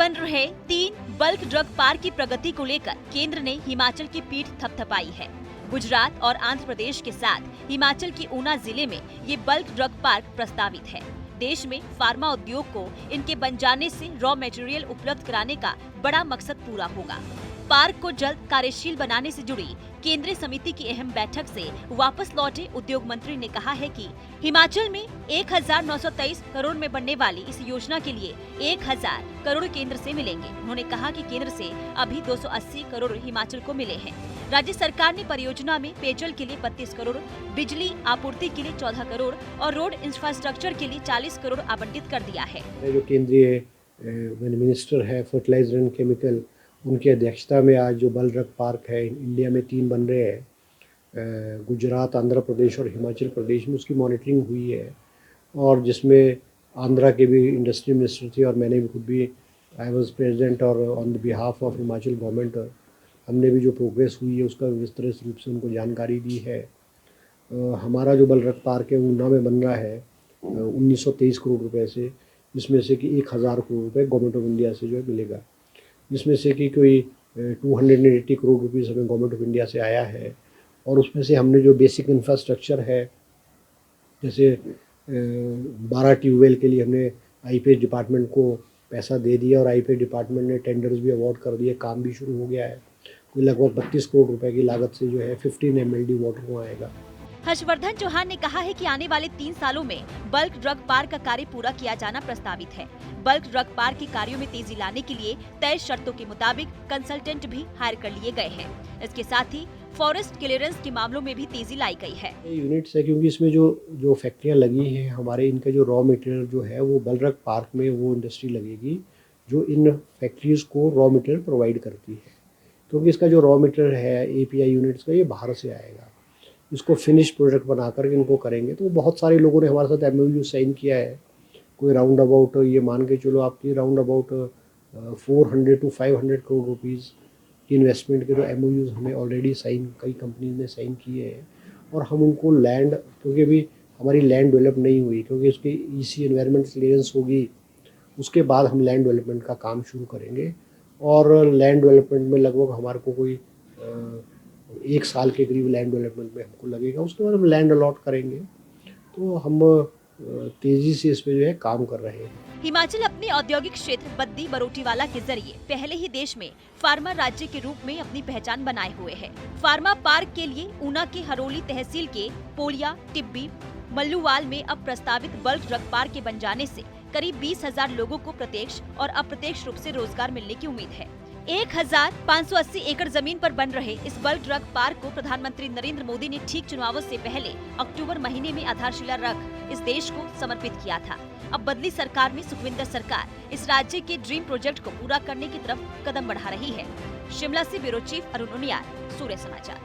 बन रहे 3 bulk drug park की प्रगति को लेकर केंद्र ने हिमाचल की पीठ थपथपाई है। गुजरात और आंध्र प्रदेश के साथ हिमाचल की ऊना जिले में ये बल्क ड्रग पार्क प्रस्तावित है। देश में फार्मा उद्योग को इनके बन जाने से रॉ मटेरियल उपलब्ध कराने का बड़ा मकसद पूरा होगा। पार्क को जल्द कार्यशील बनाने से जुड़ी केंद्रीय समिति की अहम बैठक से वापस लौटे उद्योग मंत्री ने कहा है कि हिमाचल में 1923 करोड़ में बनने वाली इस योजना के लिए 1000 करोड़ केंद्र से मिलेंगे। उन्होंने कहा कि केंद्र से अभी 280 करोड़ हिमाचल को मिले हैं। राज्य सरकार ने परियोजना में पेयजल के लिए 32 करोड़, बिजली आपूर्ति के लिए 14 करोड़ और रोड इंफ्रास्ट्रक्चर के लिए 40 करोड़ आवंटित कर दिया है। जो केंद्रीय मिनिस्टर है फर्टिलाइजर एंड केमिकल, उनकी अध्यक्षता में आज जो बल्क ड्रग पार्क है इंडिया में 3 बन रहे हैं, गुजरात, आंध्र प्रदेश और हिमाचल प्रदेश में, उसकी मॉनिटरिंग हुई है। और जिसमें आंध्रा के भी इंडस्ट्री मिनिस्टर थे और मैंने भी खुद भी आई वाज प्रेजेंट और on the behalf of Himachal government हमने भी जो प्रोग्रेस हुई है उसका विस्तृत रूप से उनको जानकारी दी है। हमारा जो बल्क ड्रग पार्क है ऊना में बन रहा है 1923 करोड़ रुपए से, जिसमें से कि 1000 करोड़ रुपए गवर्नमेंट ऑफ इंडिया से जो है मिलेगा, जिसमें से कि कोई 280 करोड़ रुपीज़ हमें गवर्नमेंट ऑफ इंडिया से आया है। और उसमें से हमने जो बेसिक इंफ्रास्ट्रक्चर है, जैसे 12 ट्यूबवेल के लिए हमने आईपीएच डिपार्टमेंट को पैसा दे दिया और आईपीएच डिपार्टमेंट ने टेंडर्स भी अवार्ड कर दिए, काम भी शुरू हो गया है। कोई लगभग 32 करोड़ रुपए की लागत से जो है 15 MLD वाटर को आएगा। हर्षवर्धन चौहान ने कहा है कि आने वाले 3 सालों में बल्क ड्रग पार्क का कार्य पूरा किया जाना प्रस्तावित है। बल्क ड्रग पार्क के कार्यों में तेजी लाने के लिए तय शर्तों के मुताबिक कंसल्टेंट भी हायर कर लिए गए हैं। इसके साथ ही फॉरेस्ट क्लियरेंस के मामलों में भी तेजी लाई गई है। यूनिट्स है क्योंकि इसमें जो फैक्ट्रियाँ लगी हैं हमारे, इनका जो रॉ मटेरियल जो है वो बल्क ड्रग पार्क में वो इंडस्ट्री लगेगी जो इन फैक्ट्रीज को रॉ मटेरियल प्रोवाइड करती है। क्योंकि इसका जो रॉ मटेरियल है API यूनिट्स का, ये बाहर से आएगा। इसको फिनिश प्रोडक्ट बना कर इनको करेंगे। तो बहुत सारे लोगों ने हमारे साथ MOU साइन किया है। कोई राउंड अबाउट ये मान के चलो आपकी round about 400 to 500 crore rupees की इन्वेस्टमेंट के जो MOUs हमें ऑलरेडी साइन कई कंपनीज ने साइन किए हैं। और हम उनको लैंड, क्योंकि अभी हमारी लैंड डेवलप नहीं हुई, क्योंकि उसकी EC एनवायरनमेंट क्लियरेंस होगी, उसके बाद हम लैंड डेवलपमेंट का काम शुरू करेंगे। और लैंड डेवलपमेंट में लगभग हमारे को कोई 1 साल के करीब लैंड डेवलपमेंट में हमको लगेगा। उसके बाद हम लैंड अलॉट करेंगे। तो हम तेजी से इस पे जो है काम कर रहे हैं। हिमाचल अपने औद्योगिक क्षेत्र बद्दी बरोटीवाला के जरिए पहले ही देश में फार्मा राज्य के रूप में अपनी पहचान बनाए हुए है। फार्मा पार्क के लिए ऊना के हरोली तहसील के पोलिया, टिब्बी, मल्लूवाल में अब प्रस्तावित बल्क ड्रग पार्क के बन जाने से करीब 20,000 लोगों को प्रत्यक्ष और अप्रत्यक्ष रूप से रोजगार मिलने की उम्मीद है। 1580 एकड़ जमीन पर बन रहे इस बल्क ड्रग पार्क को प्रधानमंत्री नरेंद्र मोदी ने ठीक चुनावों से पहले अक्टूबर महीने में आधारशिला रख इस देश को समर्पित किया था। अब बदली सरकार में सुखविंदर सरकार इस राज्य के ड्रीम प्रोजेक्ट को पूरा करने की तरफ कदम बढ़ा रही है। शिमला से ब्यूरो चीफ अरुण उनियाल, सूर्य समाचार।